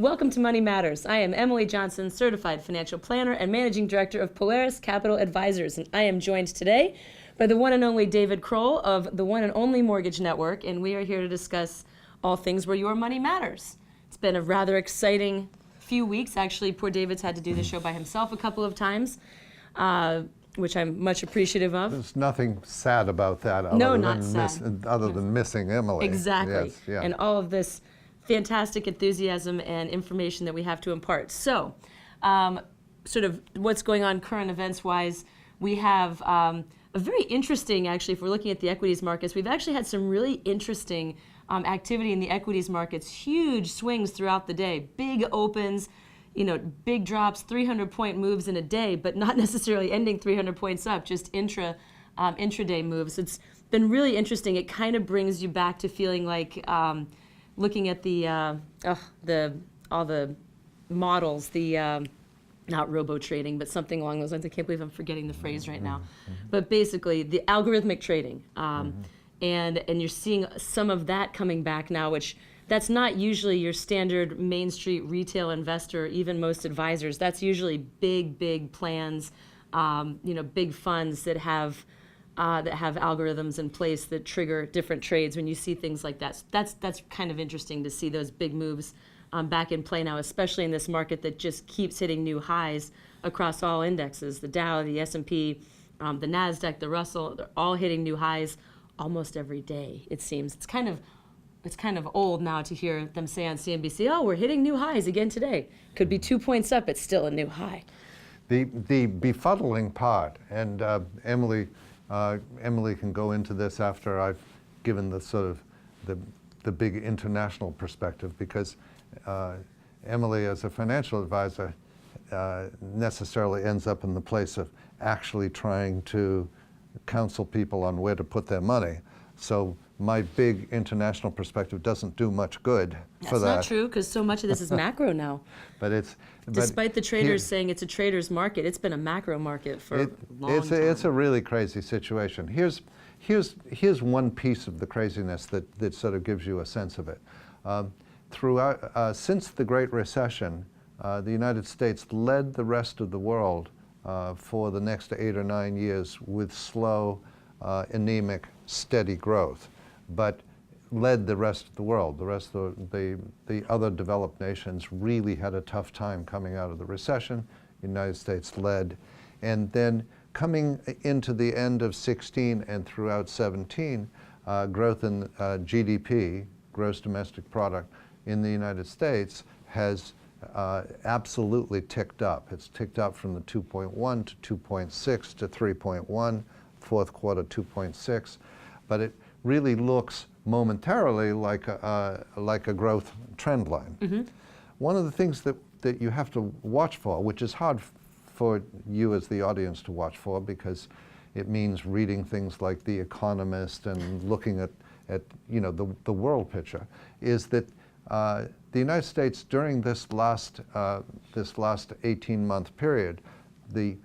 Welcome to Money Matters. I am Emily Johnson, Certified Financial Planner and Managing Director of Polaris Capital Advisors, and I am joined today by the one and only DCrowell of the one and only Mortgage Network, and we are here to discuss all things where your money matters. It's been a rather exciting few weeks. Actually, poor David's had to do the show by himself a couple of times, which I'm much appreciative of. There's nothing sad about that other than missing Emily. Exactly. Yes, yeah. And all of this fantastic enthusiasm and information that we have to impart. So, sort of what's going on current events-wise, we have a very interesting, actually, if we're looking at the equities markets, we've actually had some really interesting activity in the equities markets, huge swings throughout the day, big opens, big drops, 300-point moves in a day, but not necessarily ending 300 points up, just intraday moves. It's been really interesting. It kind of brings you back to feeling like looking at all the models, not robo trading, but something along those lines. I can't believe I'm forgetting the phrase right now. But basically, the algorithmic trading. And you're seeing some of that coming back now, which that's not usually your standard Main Street retail investor, even most advisors. That's usually big plans, big funds that have algorithms in place that trigger different trades. When you see things like that, that's kind of interesting to see those big moves back in play now, especially in this market that just keeps hitting new highs across all indexes. The Dow, the S&P, the NASDAQ, the Russell, they're all hitting new highs almost every day, it seems. It's kind of old now to hear them say on CNBC, oh, we're hitting new highs again today. Could be 2 points up, it's still a new high. The befuddling part, and Emily can go into this after I've given the sort of the big international perspective, because Emily, as a financial advisor, necessarily ends up in the place of actually trying to counsel people on where to put their money. So my big international perspective doesn't do much good for that. That's not true, because so much of this is macro now. Despite the traders saying it's a trader's market, it's been a macro market for a long time. It's a really crazy situation. Here's one piece of the craziness that sort of gives you a sense of it. Since the Great Recession, the United States led the rest of the world for the next 8 or 9 years with slow, anemic, steady growth, but led the rest of the world. The rest of the other developed nations really had a tough time coming out of the recession. The United States led. And then coming into the end of 16 and throughout 17, growth in GDP, gross domestic product, in the United States has absolutely ticked up. It's ticked up from the 2.1 to 2.6 to 3.1, fourth quarter 2.6, but it really looks momentarily like a growth trend line. Mm-hmm. One of the things that you have to watch for, which is hard for you as the audience to watch for, because it means reading things like The Economist and looking at the world picture, is that the United States during this last 18-month period, the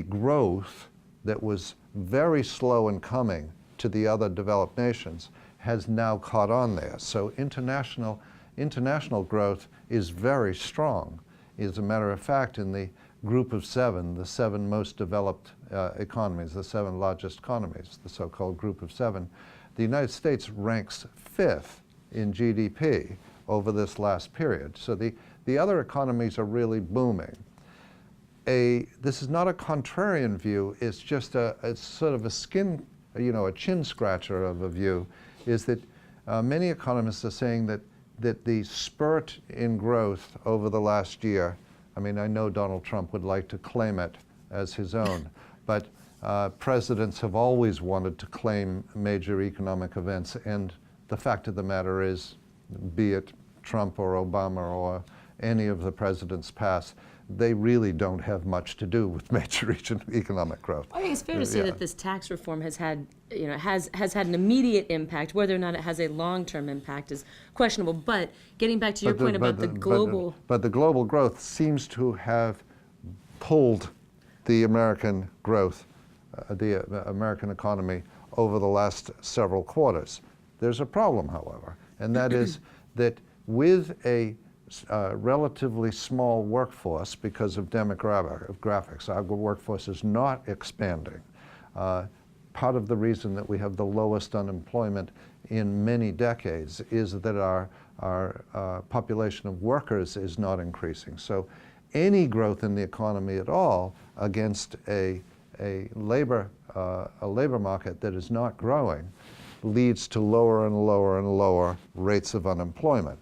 growth that was very slow in coming to the other developed nations has now caught on there. So international growth is very strong. As a matter of fact, in the group of 7, the 7 most developed economies, the 7 largest economies, the so-called group of 7, the United States ranks 5th in GDP over this last period. So the other economies are really booming. This is not a contrarian view, it's just it's sort of a chin scratcher of a view, is that many economists are saying that the spurt in growth over the last year, I mean, I know Donald Trump would like to claim it as his own, but presidents have always wanted to claim major economic events, and the fact of the matter is, be it Trump or Obama or any of the presidents past, they really don't have much to do with major economic growth. I think it's fair to say that this tax reform has had, has had an immediate impact. Whether or not it has a long-term impact is questionable. But getting back to your point about the global, but the global growth seems to have pulled the American growth, the American economy over the last several quarters. There's a problem, however, and that is that with a relatively small workforce because of demographics. Our workforce is not expanding. Part of the reason that we have the lowest unemployment in many decades is that our population of workers is not increasing. So any growth in the economy at all against a labor market that is not growing leads to lower and lower and lower rates of unemployment.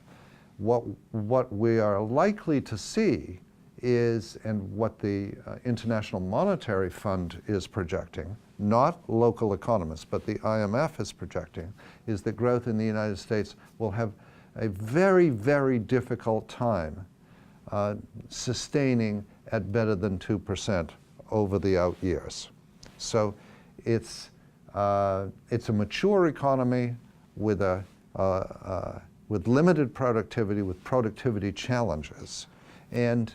What we are likely to see is, and what the International Monetary Fund is projecting, not local economists, but the IMF is projecting, is that growth in the United States will have a very, very difficult time sustaining at better than 2% over the out years. So it's a mature economy with with limited productivity, with productivity challenges, and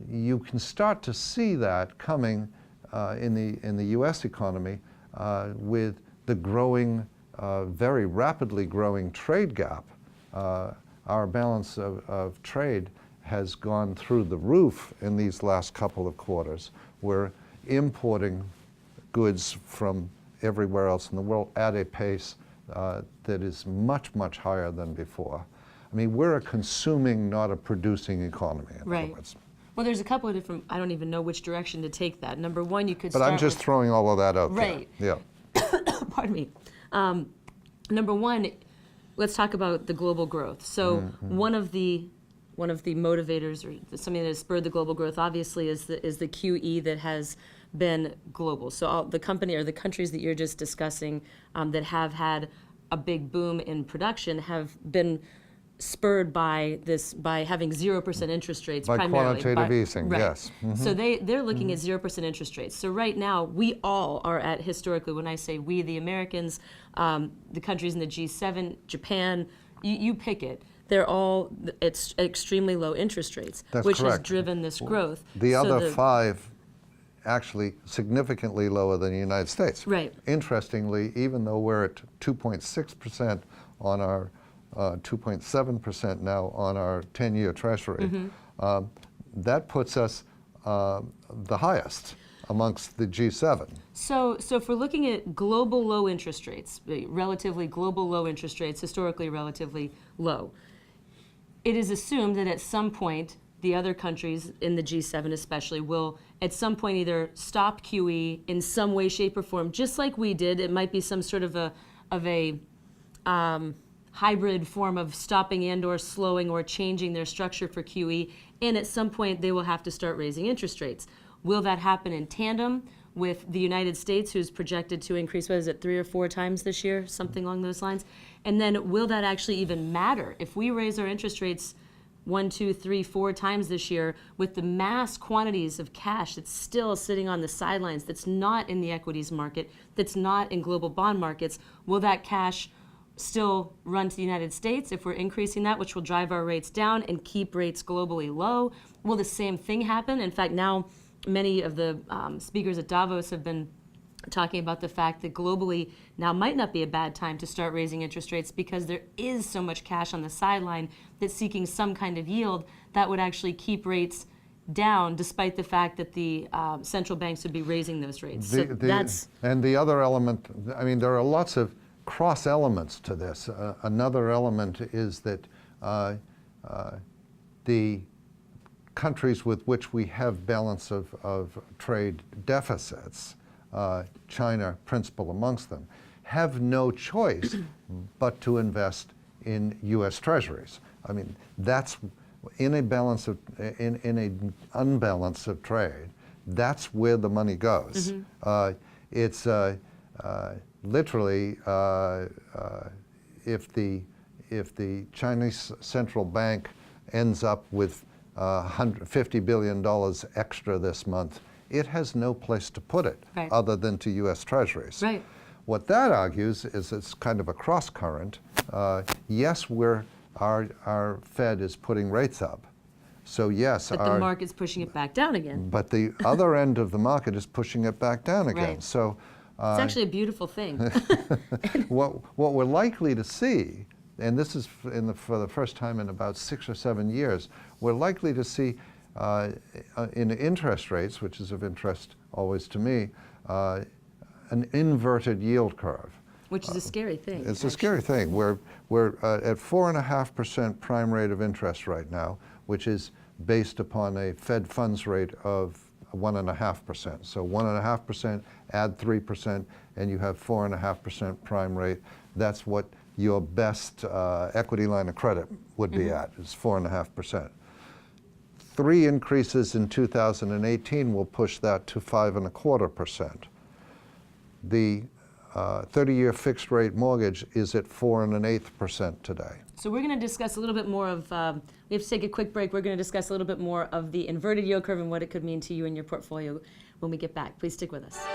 you can start to see that coming in the U.S. economy with the growing, very rapidly growing trade gap. Our balance of trade has gone through the roof in these last couple of quarters. We're importing goods from everywhere else in the world at a pace that is much, much higher than before. I mean, we're a consuming, not a producing economy, in other words. Well, there's a couple of different, I don't even know which direction to take that. Number one, you could But start I'm just throwing all of that out there. Yeah. Pardon me. Number one, let's talk about the global growth. So one of the motivators, or something that has spurred the global growth, obviously, is the QE that has been global. So all the countries that you're just discussing that have had a big boom in production have been spurred by having 0% interest rates by primarily. Quantitative easing, yes. So they're looking at 0% interest rates. So right now, we all are at, historically, when I say we, the Americans, the countries in the G7, Japan, you pick it. They're all it's extremely low interest rates, which has driven this growth. The other five actually significantly lower than the United States. Right. Interestingly, even though we're at 2.6% on our 2.7% now on our 10-year Treasury, that puts us the highest amongst the G7. So if we're looking at global low interest rates, relatively global low interest rates, historically relatively low, it is assumed that at some point, the other countries in the G7 especially will at some point either stop QE in some way, shape, or form, just like we did. It might be some sort of a hybrid form of stopping and or slowing or changing their structure for QE, and at some point they will have to start raising interest rates. Will that happen in tandem with the United States, who's projected to increase, what is it, 3 or 4 times this year, something along those lines? And then will that actually even matter? If we raise our interest rates 1, 2, 3, 4 times this year with the mass quantities of cash that's still sitting on the sidelines, that's not in the equities market, that's not in global bond markets, will that cash still run to the United States if we're increasing that, which will drive our rates down and keep rates globally low? Will the same thing happen? In fact, now many of the speakers at Davos have been talking about the fact that globally now might not be a bad time to start raising interest rates because there is so much cash on the sideline that's seeking some kind of yield that would actually keep rates down, despite the fact that the central banks would be raising those rates. And the other element, I mean, there are lots of cross elements to this. Another element is that the countries with which we have balance of trade deficits, China principal amongst them, have no choice but to invest in U.S. Treasuries. I mean, that's in a balance of in an unbalance of trade. That's where the money goes. It's literally if the Chinese central bank ends up with $50 billion extra this month, it has no place to put it other than to U.S. Treasuries. What that argues is it's kind of a cross current. Yes, our Fed is putting rates up. So yes, but the market's pushing it back down again. But the other end of the market is pushing it back down again. So it's actually a beautiful thing. what we're likely to see and this is for the first time in about 6 or 7 years, we're likely to see in interest rates, which is of interest always to me, an inverted yield curve. Which is a scary thing. It's a scary thing. We're at 4.5% prime rate of interest right now, which is based upon a Fed funds rate of 1.5%. So 1.5%, add 3%, and you have 4.5% prime rate. That's what your best equity line of credit would be at, is 4.5%. 3 increases in 2018 will push that to 5.25%. The 30-year fixed rate mortgage is at 4.125% today. So we're going to discuss a little bit more of, we have to take a quick break. We're going to discuss a little bit more of the inverted yield curve and what it could mean to you and your portfolio when we get back. Please stick with us.